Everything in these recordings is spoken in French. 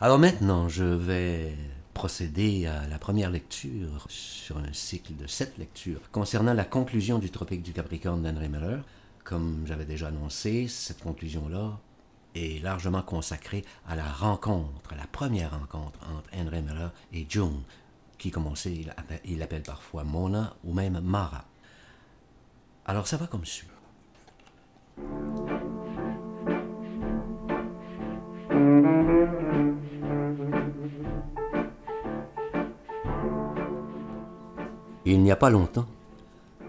Alors maintenant, je vais procéder à la première lecture sur un cycle de 7 lectures concernant la conclusion du Tropique du Capricorne d'Henry Miller. Comme j'avais déjà annoncé, cette conclusion-là est largement consacrée à la rencontre, à la première rencontre entre Henry Miller et June, qui, comme on sait, il l'appelle parfois Mona ou même Mara. Alors ça va comme suit. Il n'y a pas longtemps,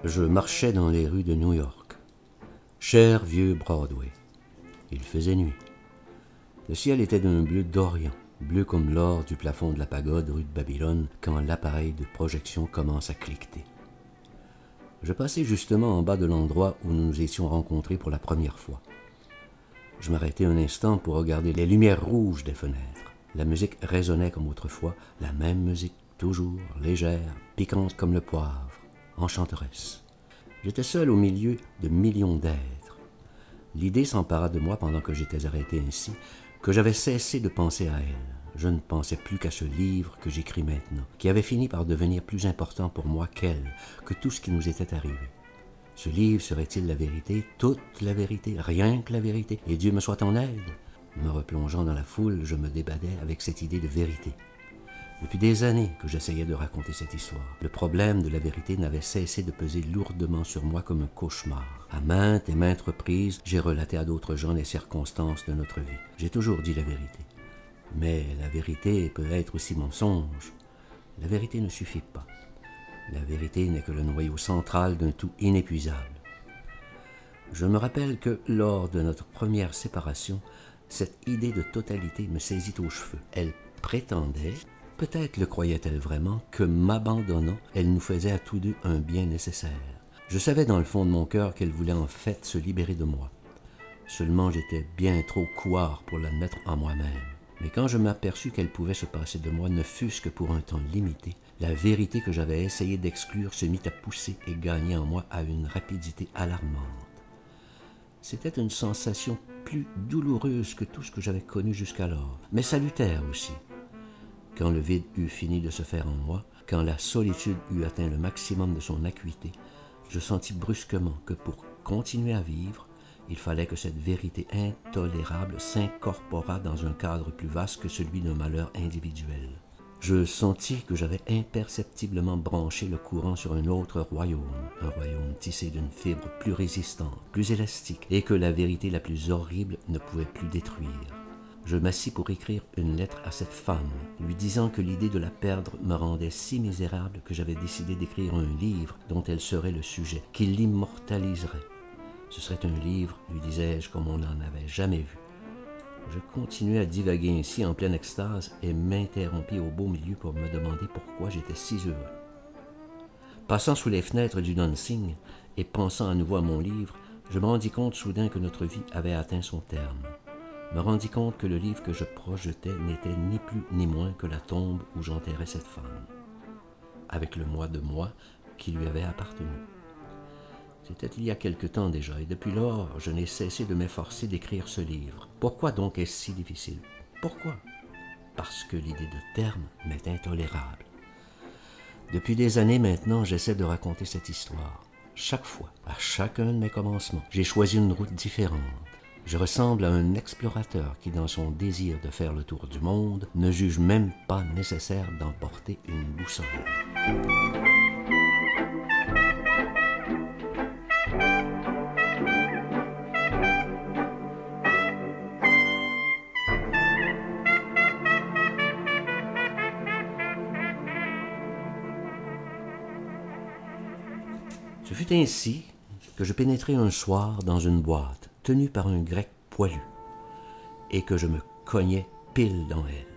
je marchais dans les rues de New York. Cher vieux Broadway. Il faisait nuit. Le ciel était d'un bleu d'Orient, bleu comme l'or du plafond de la pagode rue de Babylone quand l'appareil de projection commence à cliqueter. Je passais justement en bas de l'endroit où nous nous étions rencontrés pour la première fois. Je m'arrêtai un instant pour regarder les lumières rouges des fenêtres. La musique résonnait comme autrefois, la même musique, toujours légère, piquante comme le poivre, enchanteresse. J'étais seul au milieu de millions d'êtres. L'idée s'empara de moi pendant que j'étais arrêté ainsi, que j'avais cessé de penser à elle. Je ne pensais plus qu'à ce livre que j'écris maintenant, qui avait fini par devenir plus important pour moi qu'elle, que tout ce qui nous était arrivé. Ce livre serait-il la vérité, toute la vérité, rien que la vérité, et Dieu me soit en aide? Me replongeant dans la foule, je me débattais avec cette idée de vérité. Depuis des années que j'essayais de raconter cette histoire, le problème de la vérité n'avait cessé de peser lourdement sur moi comme un cauchemar. À maintes et maintes reprises, j'ai relaté à d'autres gens les circonstances de notre vie. J'ai toujours dit la vérité. Mais la vérité peut être aussi mensonge. La vérité ne suffit pas. La vérité n'est que le noyau central d'un tout inépuisable. Je me rappelle que, lors de notre première séparation, cette idée de totalité me saisit aux cheveux. Elle prétendait, peut-être le croyait-elle vraiment, que m'abandonnant, elle nous faisait à tous deux un bien nécessaire. Je savais dans le fond de mon cœur qu'elle voulait en fait se libérer de moi. Seulement j'étais bien trop couard pour l'admettre en moi-même. Mais quand je m'aperçus qu'elle pouvait se passer de moi, ne fût-ce que pour un temps limité, la vérité que j'avais essayé d'exclure se mit à pousser et gagner en moi à une rapidité alarmante. C'était une sensation plus douloureuse que tout ce que j'avais connu jusqu'alors, mais salutaire aussi. Quand le vide eut fini de se faire en moi, quand la solitude eut atteint le maximum de son acuité, je sentis brusquement que pour continuer à vivre, il fallait que cette vérité intolérable s'incorporât dans un cadre plus vaste que celui d'un malheur individuel. Je sentis que j'avais imperceptiblement branché le courant sur un autre royaume, un royaume tissé d'une fibre plus résistante, plus élastique, et que la vérité la plus horrible ne pouvait plus détruire. Je m'assis pour écrire une lettre à cette femme, lui disant que l'idée de la perdre me rendait si misérable que j'avais décidé d'écrire un livre dont elle serait le sujet, qui l'immortaliserait. Ce serait un livre, lui disais-je, comme on n'en avait jamais vu. Je continuais à divaguer ainsi en pleine extase et m'interrompis au beau milieu pour me demander pourquoi j'étais si heureux. Passant sous les fenêtres du dancing et pensant à nouveau à mon livre, je me rendis compte soudain que notre vie avait atteint son terme. Me rendis compte que le livre que je projetais n'était ni plus ni moins que la tombe où j'enterrais cette femme, avec le moi de moi qui lui avait appartenu. C'était il y a quelque temps déjà, et depuis lors, je n'ai cessé de m'efforcer d'écrire ce livre. Pourquoi donc est-ce si difficile? Pourquoi? Parce que l'idée de terme m'est intolérable. Depuis des années maintenant, j'essaie de raconter cette histoire. Chaque fois, à chacun de mes commencements, j'ai choisi une route différente. Je ressemble à un explorateur qui, dans son désir de faire le tour du monde, ne juge même pas nécessaire d'emporter une boussole. Ce fut ainsi que je pénétrai un soir dans une boîte tenue par un grec poilu et que je me cognai pile dans elle.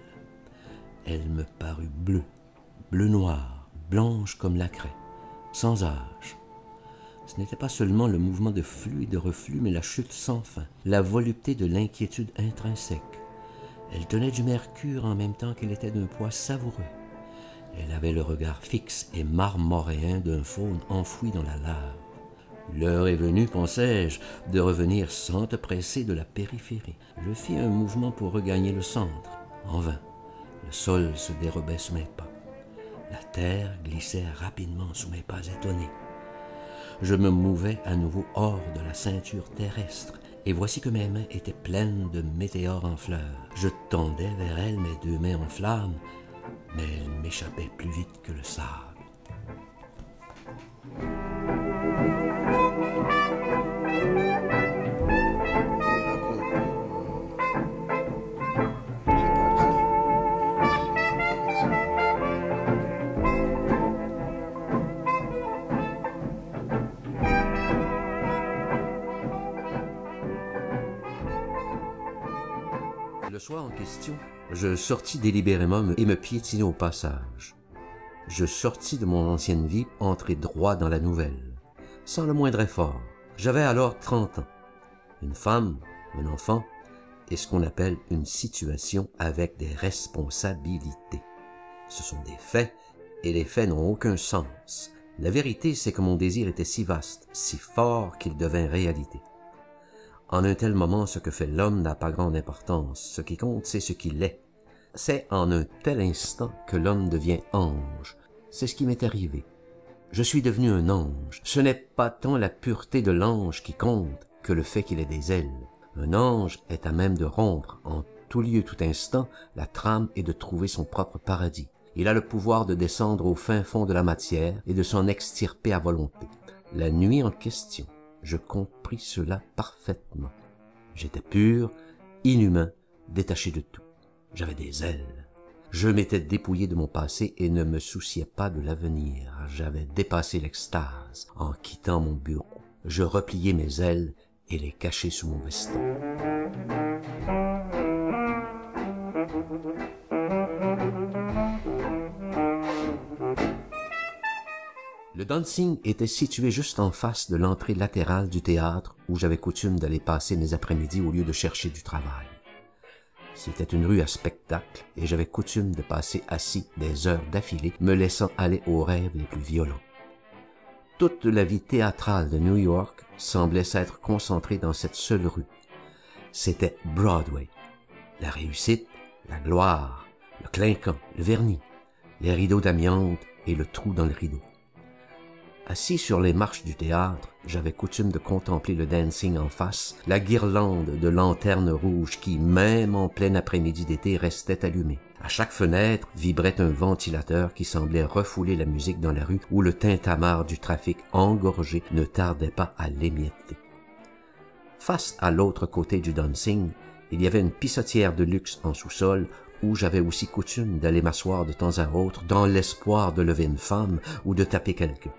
Elle me parut bleue, bleu-noir, blanche comme la craie, sans âge. Ce n'était pas seulement le mouvement de flux et de reflux, mais la chute sans fin, la volupté de l'inquiétude intrinsèque. Elle tenait du mercure en même temps qu'elle était d'un poids savoureux. Elle avait le regard fixe et marmoréen d'un faune enfoui dans la lave. L'heure est venue, pensai-je, de revenir sans te presser de la périphérie. Je fis un mouvement pour regagner le centre. En vain. Le sol se dérobait sous mes pas. La terre glissait rapidement sous mes pas étonnés. Je me mouvais à nouveau hors de la ceinture terrestre, et voici que mes mains étaient pleines de météores en fleurs. Je tendais vers elles mes deux mains en flammes, mais elles m'échappaient plus vite que le sable. Le soir en question, je sortis délibérément et me piétinai au passage. Je sortis de mon ancienne vie, entré droit dans la nouvelle, sans le moindre effort. J'avais alors 30 ans. Une femme, un enfant, et ce qu'on appelle une situation avec des responsabilités. Ce sont des faits, et les faits n'ont aucun sens. La vérité, c'est que mon désir était si vaste, si fort qu'il devint réalité. En un tel moment, ce que fait l'homme n'a pas grande importance. Ce qui compte, c'est ce qu'il est. C'est en un tel instant que l'homme devient ange. C'est ce qui m'est arrivé. Je suis devenu un ange. Ce n'est pas tant la pureté de l'ange qui compte que le fait qu'il ait des ailes. Un ange est à même de rompre en tout lieu, tout instant, la trame et de trouver son propre paradis. Il a le pouvoir de descendre au fin fond de la matière et de s'en extirper à volonté. La nuit en question, je compris cela parfaitement. J'étais pur, inhumain, détaché de tout. J'avais des ailes. Je m'étais dépouillé de mon passé et ne me souciais pas de l'avenir. J'avais dépassé l'extase. En quittant mon bureau, je repliai mes ailes et les cachai sous mon veston. Le dancing était situé juste en face de l'entrée latérale du théâtre où j'avais coutume d'aller passer mes après-midi au lieu de chercher du travail. C'était une rue à spectacle et j'avais coutume de passer assis des heures d'affilée, me laissant aller aux rêves les plus violents. Toute la vie théâtrale de New York semblait s'être concentrée dans cette seule rue. C'était Broadway. La réussite, la gloire, le clinquant, le vernis, les rideaux d'amiante et le trou dans le rideau. Assis sur les marches du théâtre, j'avais coutume de contempler le dancing en face, la guirlande de lanternes rouges qui, même en plein après-midi d'été, restait allumée. À chaque fenêtre vibrait un ventilateur qui semblait refouler la musique dans la rue où le tintamarre du trafic engorgé ne tardait pas à l'émietter. Face à l'autre côté du dancing, il y avait une pissotière de luxe en sous-sol où j'avais aussi coutume d'aller m'asseoir de temps à autre dans l'espoir de lever une femme ou de taper quelqu'un.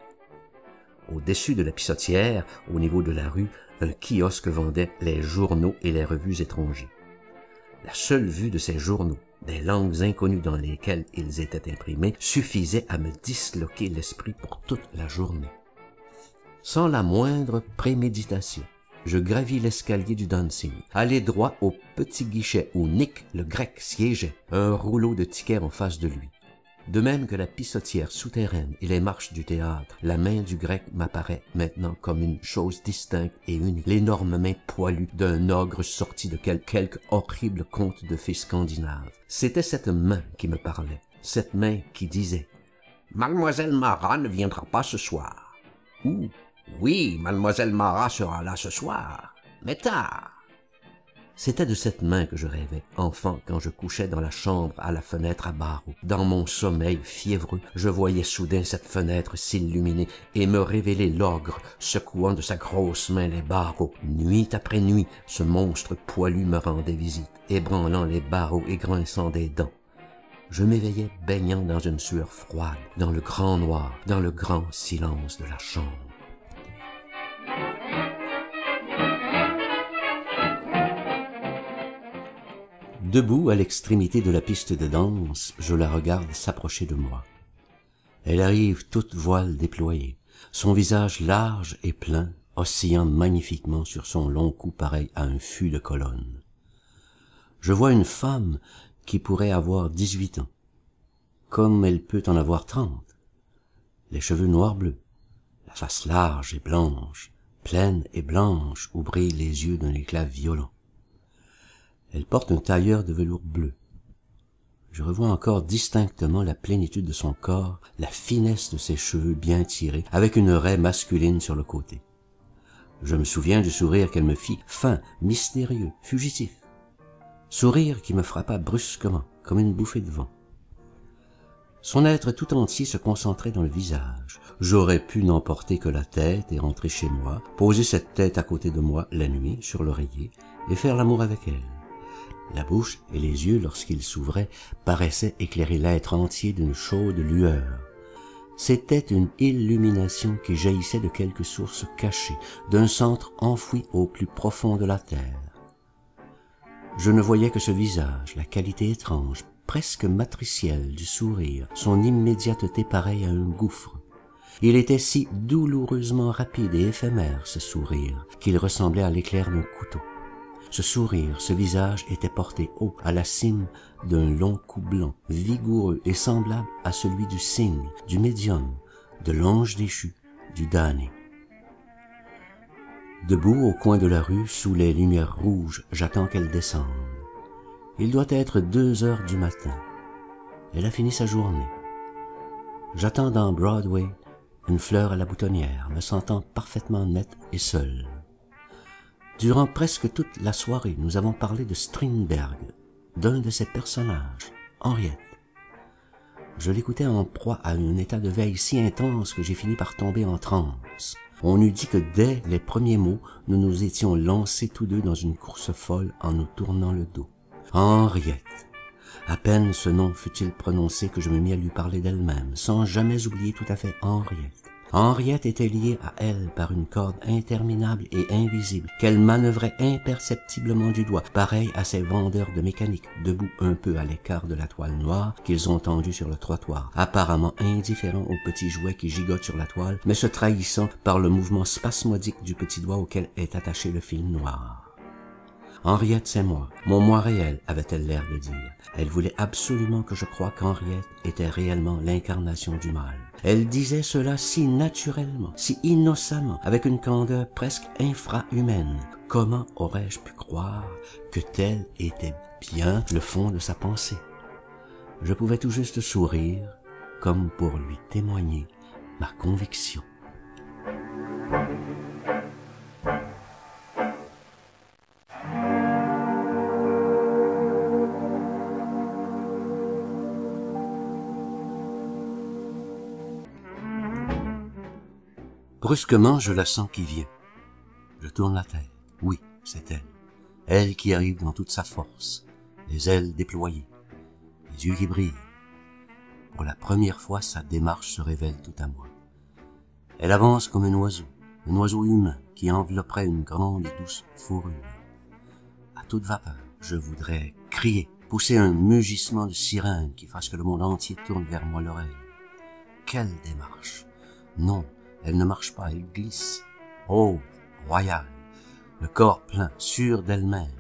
Au-dessus de la pissotière, au niveau de la rue, un kiosque vendait les journaux et les revues étrangers. La seule vue de ces journaux, des langues inconnues dans lesquelles ils étaient imprimés, suffisait à me disloquer l'esprit pour toute la journée. Sans la moindre préméditation, je gravis l'escalier du dancing, allai droit au petit guichet où Nick, le grec, siégeait, un rouleau de tickets en face de lui. De même que la pissotière souterraine et les marches du théâtre, la main du grec m'apparaît maintenant comme une chose distincte et unique, l'énorme main poilue d'un ogre sorti de quelque horrible conte de fées scandinaves. C'était cette main qui me parlait, cette main qui disait « Mademoiselle Mara ne viendra pas ce soir. » ou « Oui, Mademoiselle Mara sera là ce soir, mais tard. » C'était de cette main que je rêvais, enfant, quand je couchais dans la chambre à la fenêtre à barreaux. Dans mon sommeil fiévreux, je voyais soudain cette fenêtre s'illuminer et me révéler l'ogre, secouant de sa grosse main les barreaux. Nuit après nuit, ce monstre poilu me rendait visite, ébranlant les barreaux et grinçant des dents. Je m'éveillais baignant dans une sueur froide, dans le grand noir, dans le grand silence de la chambre. Debout à l'extrémité de la piste de danse, je la regarde s'approcher de moi. Elle arrive toute voile déployée, son visage large et plein, oscillant magnifiquement sur son long cou pareil à un fût de colonne. Je vois une femme qui pourrait avoir 18 ans, comme elle peut en avoir 30. Les cheveux noirs-bleus, la face large et blanche, pleine et blanche où brillent les yeux d'un éclat violent. Elle porte un tailleur de velours bleu. Je revois encore distinctement la plénitude de son corps, la finesse de ses cheveux bien tirés, avec une raie masculine sur le côté. Je me souviens du sourire qu'elle me fit, fin, mystérieux, fugitif. Sourire qui me frappa brusquement, comme une bouffée de vent. Son être tout entier se concentrait dans le visage. J'aurais pu n'emporter que la tête et rentrer chez moi, poser cette tête à côté de moi la nuit, sur l'oreiller, et faire l'amour avec elle. La bouche et les yeux, lorsqu'ils s'ouvraient, paraissaient éclairer l'être entier d'une chaude lueur. C'était une illumination qui jaillissait de quelque source cachée, d'un centre enfoui au plus profond de la terre. Je ne voyais que ce visage, la qualité étrange, presque matricielle du sourire, son immédiateté pareille à un gouffre. Il était si douloureusement rapide et éphémère, ce sourire, qu'il ressemblait à l'éclair d'un couteau. Ce sourire, ce visage était porté haut, à la cime d'un long cou blanc, vigoureux et semblable à celui du cygne, du médium, de l'ange déchu, du damné. Debout au coin de la rue, sous les lumières rouges, j'attends qu'elle descende. Il doit être 2 heures du matin. Elle a fini sa journée. J'attends dans Broadway, une fleur à la boutonnière, me sentant parfaitement net et seul. Durant presque toute la soirée, nous avons parlé de Strindberg, d'un de ses personnages, Henriette. Je l'écoutais en proie à un état de veille si intense que j'ai fini par tomber en transe. On eût dit que dès les premiers mots, nous nous étions lancés tous deux dans une course folle en nous tournant le dos. Henriette. À peine ce nom fut-il prononcé que je me mis à lui parler d'elle-même, sans jamais oublier tout à fait Henriette. Henriette était liée à elle par une corde interminable et invisible qu'elle manœuvrait imperceptiblement du doigt, pareil à ces vendeurs de mécanique, debout un peu à l'écart de la toile noire qu'ils ont tendue sur le trottoir, apparemment indifférents aux petits jouets qui gigotent sur la toile, mais se trahissant par le mouvement spasmodique du petit doigt auquel est attaché le fil noir. Henriette, c'est moi, mon moi réel, avait-elle l'air de dire. Elle voulait absolument que je croie qu'Henriette était réellement l'incarnation du mal. Elle disait cela si naturellement, si innocemment, avec une candeur presque infra-humaine. Comment aurais-je pu croire que tel était bien le fond de sa pensée? Je pouvais tout juste sourire, comme pour lui témoigner ma conviction. Brusquement, je la sens qui vient. Je tourne la tête. Oui, c'est elle. Elle qui arrive dans toute sa force, les ailes déployées, les yeux qui brillent. Pour la première fois, sa démarche se révèle tout à moi. Elle avance comme un oiseau humain qui envelopperait une grande et douce fourrure. À toute vapeur, je voudrais crier, pousser un mugissement de sirène qui fasse que le monde entier tourne vers moi l'oreille. Quelle démarche! Non, elle ne marche pas, elle glisse. Oh, royale, le corps plein, sûr d'elle-même.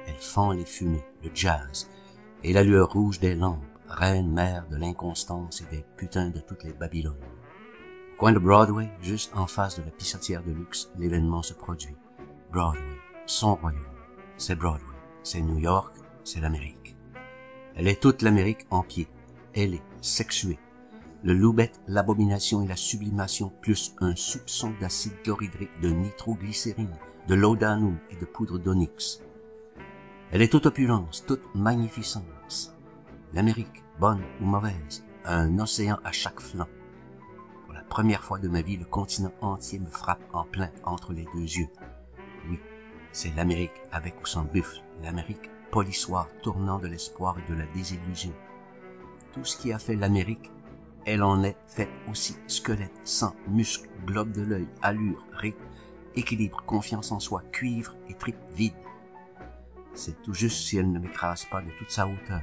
Elle fend les fumées, le jazz, et la lueur rouge des lampes, reine mère de l'inconstance et des putains de toutes les Babylones. Au coin de Broadway, juste en face de la pissotière de luxe, l'événement se produit. Broadway, son royaume. C'est Broadway, c'est New York, c'est l'Amérique. Elle est toute l'Amérique en pied. Elle est sexuée. Le loubette, l'abomination et la sublimation, plus un soupçon d'acide chlorhydrique, de nitroglycérine, de laudanum et de poudre d'onyx. Elle est toute opulence, toute magnificence. L'Amérique, bonne ou mauvaise, a un océan à chaque flanc. Pour la première fois de ma vie, le continent entier me frappe en plein entre les deux yeux. Oui, c'est l'Amérique avec ou sans buffle, l'Amérique polissoire tournant de l'espoir et de la désillusion. Tout ce qui a fait l'Amérique, elle en est faite aussi, squelette, sang, muscles, globe de l'œil, allure, rythme, équilibre, confiance en soi, cuivre et tripes vides. C'est tout juste si elle ne m'écrase pas de toute sa hauteur.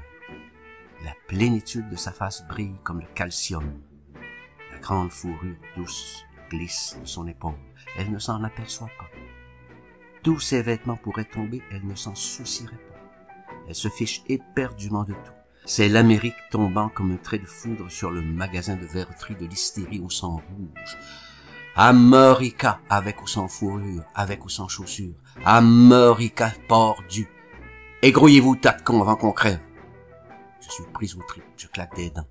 La plénitude de sa face brille comme le calcium. La grande fourrure douce glisse de son épaule. Elle ne s'en aperçoit pas. Tous ses vêtements pourraient tomber, elle ne s'en soucierait pas. Elle se fiche éperdument de tout. C'est l'Amérique tombant comme un trait de foudre sur le magasin de verreterie de l'hystérie au sang rouge. America, avec ou sans fourrure, avec ou sans chaussures. America, porc du. Égrouillez-vous, tas de cons, avant qu'on crève. Je Je suis pris au trip, je claque des dents.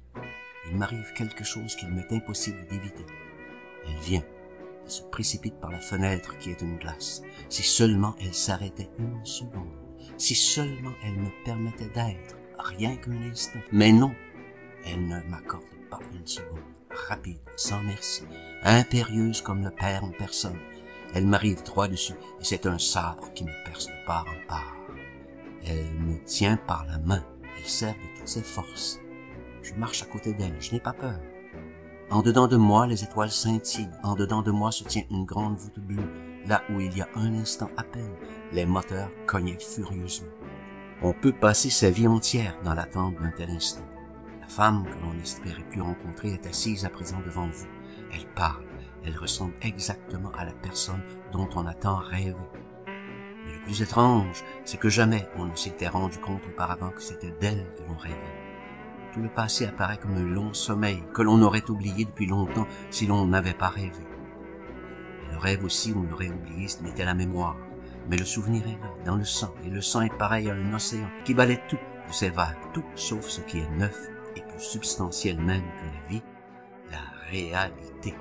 Il m'arrive quelque chose qu'il m'est impossible d'éviter. Elle vient, elle se précipite par la fenêtre qui est une glace. Si seulement elle s'arrêtait une seconde, si seulement elle me permettait d'être, rien qu'un instant. Mais non, elle ne m'accorde pas une seconde. Rapide, sans merci, impérieuse comme le père en personne. Elle m'arrive droit dessus et c'est un sabre qui me perce de part en part. Elle me tient par la main, elle serre de toutes ses forces. Je marche à côté d'elle, je n'ai pas peur. En dedans de moi, les étoiles scintillent. En dedans de moi se tient une grande voûte bleue, là où il y a un instant à peine, les moteurs cognaient furieusement. On peut passer sa vie entière dans l'attente d'un tel instant. La femme que l'on n'espérait plus rencontrer est assise à présent devant vous. Elle parle, elle ressemble exactement à la personne dont on a tant rêvé. Mais le plus étrange, c'est que jamais on ne s'était rendu compte auparavant que c'était d'elle que l'on rêvait. Tout le passé apparaît comme un long sommeil que l'on aurait oublié depuis longtemps si l'on n'avait pas rêvé. Et le rêve aussi, on l'aurait oublié, ce n'était la mémoire. Mais le souvenir est là, dans le sang, et le sang est pareil à un océan qui balaie tout de ses vagues, tout sauf ce qui est neuf et plus substantiel même que la vie, la réalité.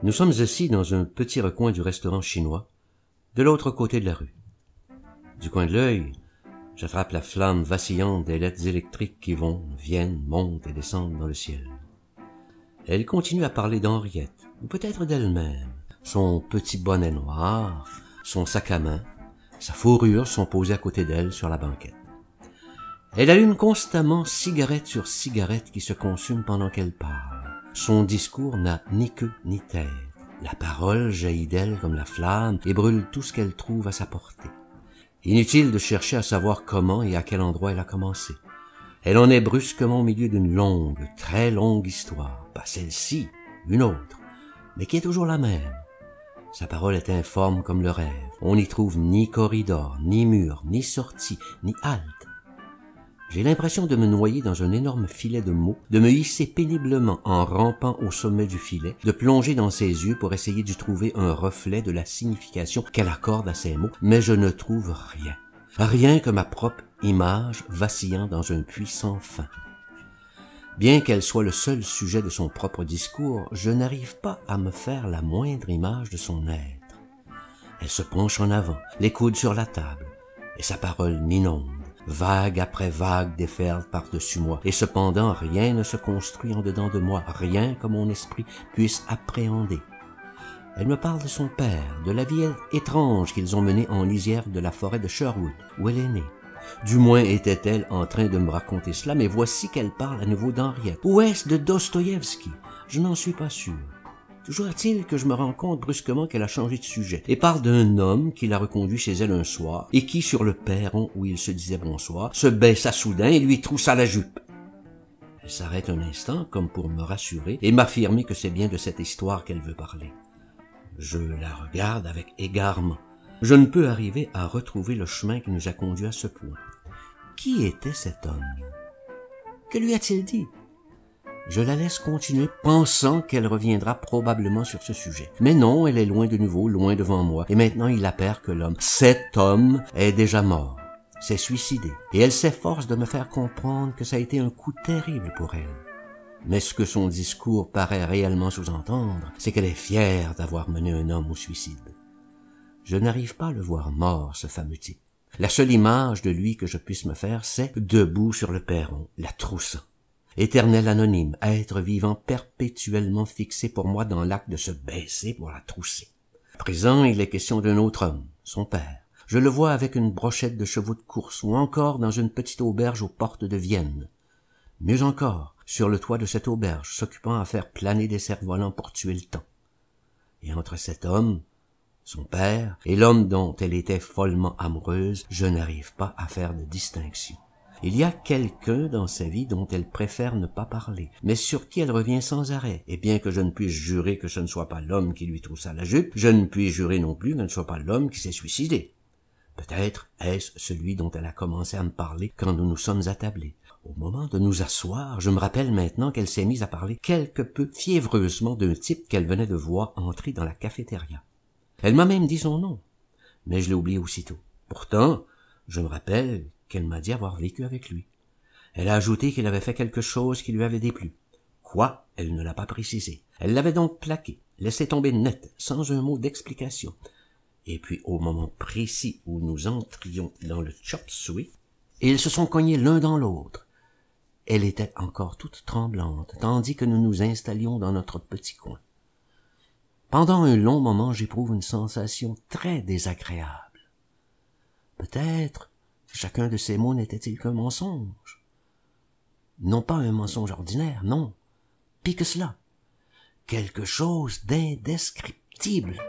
Nous sommes assis dans un petit recoin du restaurant chinois, de l'autre côté de la rue. Du coin de l'œil, j'attrape la flamme vacillante des lettres électriques qui vont, viennent, montent et descendent dans le ciel. Elle continue à parler d'Henriette, ou peut-être d'elle-même. Son petit bonnet noir, son sac à main, sa fourrure sont posés à côté d'elle sur la banquette. Elle allume constamment cigarette sur cigarette qui se consume pendant qu'elle parle. Son discours n'a ni queue ni tête. La parole jaillit d'elle comme la flamme et brûle tout ce qu'elle trouve à sa portée. Inutile de chercher à savoir comment et à quel endroit elle a commencé. Elle en est brusquement au milieu d'une longue, très longue histoire. Pas celle-ci, une autre, mais qui est toujours la même. Sa parole est informe comme le rêve. On n'y trouve ni corridor, ni mur, ni sortie, ni halte. J'ai l'impression de me noyer dans un énorme filet de mots, de me hisser péniblement en rampant au sommet du filet, de plonger dans ses yeux pour essayer d'y trouver un reflet de la signification qu'elle accorde à ces mots, mais je ne trouve rien. Rien que ma propre image vacillant dans un puits sans fin. Bien qu'elle soit le seul sujet de son propre discours, je n'arrive pas à me faire la moindre image de son être. Elle se penche en avant, les coudes sur la table, et sa parole m'inonde. Vague après vague déferle par-dessus moi, et cependant rien ne se construit en dedans de moi, rien que mon esprit puisse appréhender. Elle me parle de son père, de la vie étrange qu'ils ont menée en lisière de la forêt de Sherwood, où elle est née. Du moins était-elle en train de me raconter cela, mais voici qu'elle parle à nouveau d'Henriette. Ou est-ce de Dostoïevski? Je n'en suis pas sûr. Toujours est-il que je me rends compte brusquement qu'elle a changé de sujet et parle d'un homme qui l'a reconduit chez elle un soir et qui, sur le perron où il se disait bonsoir, se baissa soudain et lui troussa la jupe. Elle s'arrête un instant comme pour me rassurer et m'affirmer que c'est bien de cette histoire qu'elle veut parler. Je la regarde avec égarement. Je ne peux arriver à retrouver le chemin qui nous a conduits à ce point. Qui était cet homme? Que lui a-t-il dit? Je la laisse continuer, pensant qu'elle reviendra probablement sur ce sujet. Mais non, elle est loin de nouveau, loin devant moi, et maintenant il appert que l'homme, cet homme, est déjà mort, s'est suicidé, et elle s'efforce de me faire comprendre que ça a été un coup terrible pour elle. Mais ce que son discours paraît réellement sous-entendre, c'est qu'elle est fière d'avoir mené un homme au suicide. Je n'arrive pas à le voir mort, ce fameux type. La seule image de lui que je puisse me faire, c'est debout sur le perron, la troussant. Éternel anonyme, être vivant perpétuellement fixé pour moi dans l'acte de se baisser pour la trousser. À présent, il est question d'un autre homme, son père. Je le vois avec une brochette de chevaux de course ou encore dans une petite auberge aux portes de Vienne. Mieux encore, sur le toit de cette auberge, s'occupant à faire planer des cerfs-volants pour tuer le temps. Et entre cet homme, son père et l'homme dont elle était follement amoureuse, je n'arrive pas à faire de distinction. Il y a quelqu'un dans sa vie dont elle préfère ne pas parler, mais sur qui elle revient sans arrêt. Et bien que je ne puisse jurer que ce ne soit pas l'homme qui lui troussa la jupe, je ne puis jurer non plus que ce ne soit pas l'homme qui s'est suicidé. Peut-être est-ce celui dont elle a commencé à me parler quand nous nous sommes attablés. Au moment de nous asseoir, je me rappelle maintenant qu'elle s'est mise à parler quelque peu fiévreusement d'un type qu'elle venait de voir entrer dans la cafétéria. Elle m'a même dit son nom, mais je l'ai oublié aussitôt. Pourtant, je me rappelle qu'elle m'a dit avoir vécu avec lui. Elle a ajouté qu'il avait fait quelque chose qui lui avait déplu. Quoi? Elle ne l'a pas précisé. Elle l'avait donc plaqué, laissé tomber net, sans un mot d'explication. Et puis, au moment précis où nous entrions dans le chop suey, ils se sont cognés l'un dans l'autre. Elle était encore toute tremblante, tandis que nous nous installions dans notre petit coin. Pendant un long moment, j'éprouve une sensation très désagréable. Peut-être chacun de ces mots n'était-il qu'un mensonge. Non pas un mensonge ordinaire, non, pis que cela, quelque chose d'indescriptible.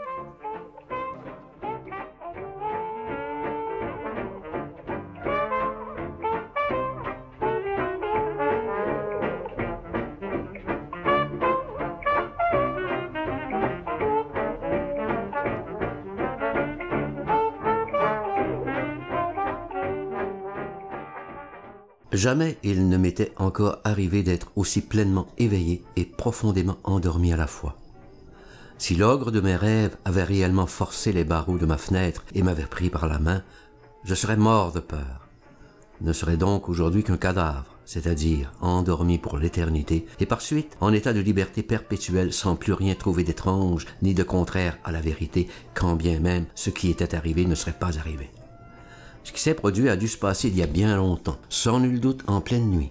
Jamais il ne m'était encore arrivé d'être aussi pleinement éveillé et profondément endormi à la fois. Si l'ogre de mes rêves avait réellement forcé les barreaux de ma fenêtre et m'avait pris par la main, je serais mort de peur. Ne serais donc aujourd'hui qu'un cadavre, c'est-à-dire endormi pour l'éternité, et par suite en état de liberté perpétuelle sans plus rien trouver d'étrange ni de contraire à la vérité, quand bien même ce qui était arrivé ne serait pas arrivé. Ce qui s'est produit a dû se passer il y a bien longtemps, sans nul doute en pleine nuit.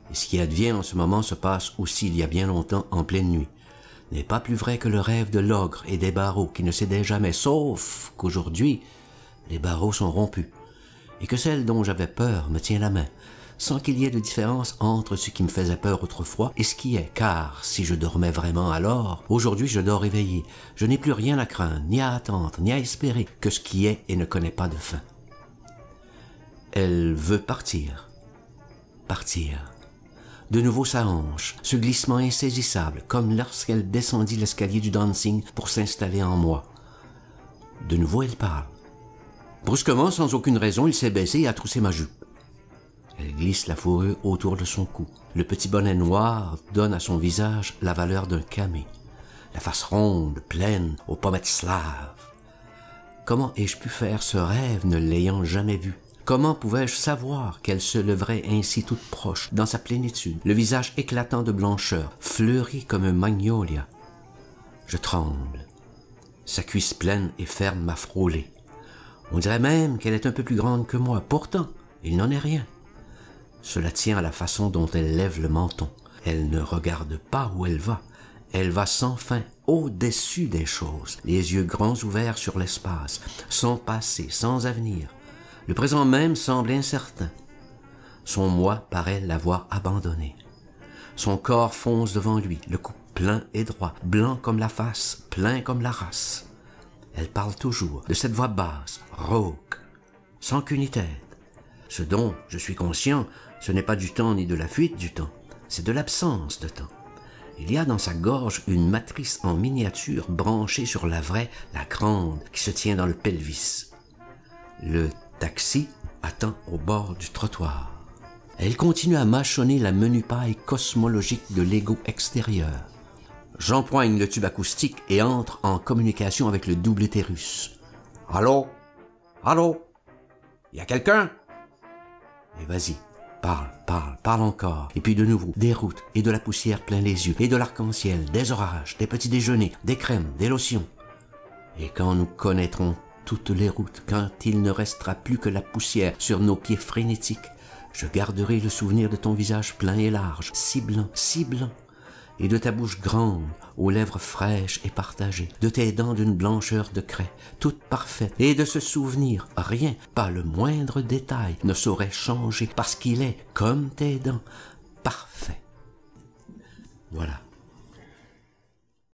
Et ce qui advient en ce moment se passe aussi il y a bien longtemps en pleine nuit. N'est pas plus vrai que le rêve de l'ogre et des barreaux qui ne cédaient jamais, sauf qu'aujourd'hui, les barreaux sont rompus, et que celle dont j'avais peur me tient la main, sans qu'il y ait de différence entre ce qui me faisait peur autrefois et ce qui est, car si je dormais vraiment alors, aujourd'hui je dors éveillé, je n'ai plus rien à craindre, ni à attendre, ni à espérer que ce qui est et ne connaît pas de fin. Elle veut partir. Partir. De nouveau sa hanche, ce glissement insaisissable, comme lorsqu'elle descendit l'escalier du dancing pour s'installer en moi. De nouveau elle parle. Brusquement, sans aucune raison, il s'est baissé et a troussé ma jupe. Elle glisse la fourrure autour de son cou. Le petit bonnet noir donne à son visage la valeur d'un camé. La face ronde, pleine, aux pommettes slaves. Comment ai-je pu faire ce rêve ne l'ayant jamais vue? Comment pouvais-je savoir qu'elle se leverait ainsi toute proche, dans sa plénitude, le visage éclatant de blancheur, fleuri comme un magnolia? Je tremble. Sa cuisse pleine et ferme m'a frôlé. On dirait même qu'elle est un peu plus grande que moi. Pourtant, il n'en est rien. Cela tient à la façon dont elle lève le menton. Elle ne regarde pas où elle va. Elle va sans fin, au-dessus des choses, les yeux grands ouverts sur l'espace, sans passé, sans avenir. Le présent même semble incertain. Son moi paraît l'avoir abandonné. Son corps fonce devant lui, le cou plein et droit, blanc comme la face, plein comme la race. Elle parle toujours, de cette voix basse, rauque, sans queue ni tête. Ce dont je suis conscient, ce n'est pas du temps ni de la fuite du temps, c'est de l'absence de temps. Il y a dans sa gorge une matrice en miniature branchée sur la vraie, la grande, qui se tient dans le pelvis. Le taxi attend au bord du trottoir. Elle continue à mâchonner la menue paille cosmologique de l'ego extérieur. J'empoigne le tube acoustique et entre en communication avec le double utérus. « Allô? Allô? Y a quelqu'un? » Et vas-y, parle encore. Et puis de nouveau, des routes et de la poussière plein les yeux, et de l'arc-en-ciel, des orages, des petits déjeuners, des crèmes, des lotions. Et quand nous connaîtrons toutes les routes, quand il ne restera plus que la poussière sur nos pieds frénétiques, je garderai le souvenir de ton visage plein et large, si blanc, et de ta bouche grande, aux lèvres fraîches et partagées, de tes dents d'une blancheur de craie, toute parfaite, et de ce souvenir, rien, pas le moindre détail, ne saurait changer, parce qu'il est, comme tes dents, parfait. Voilà.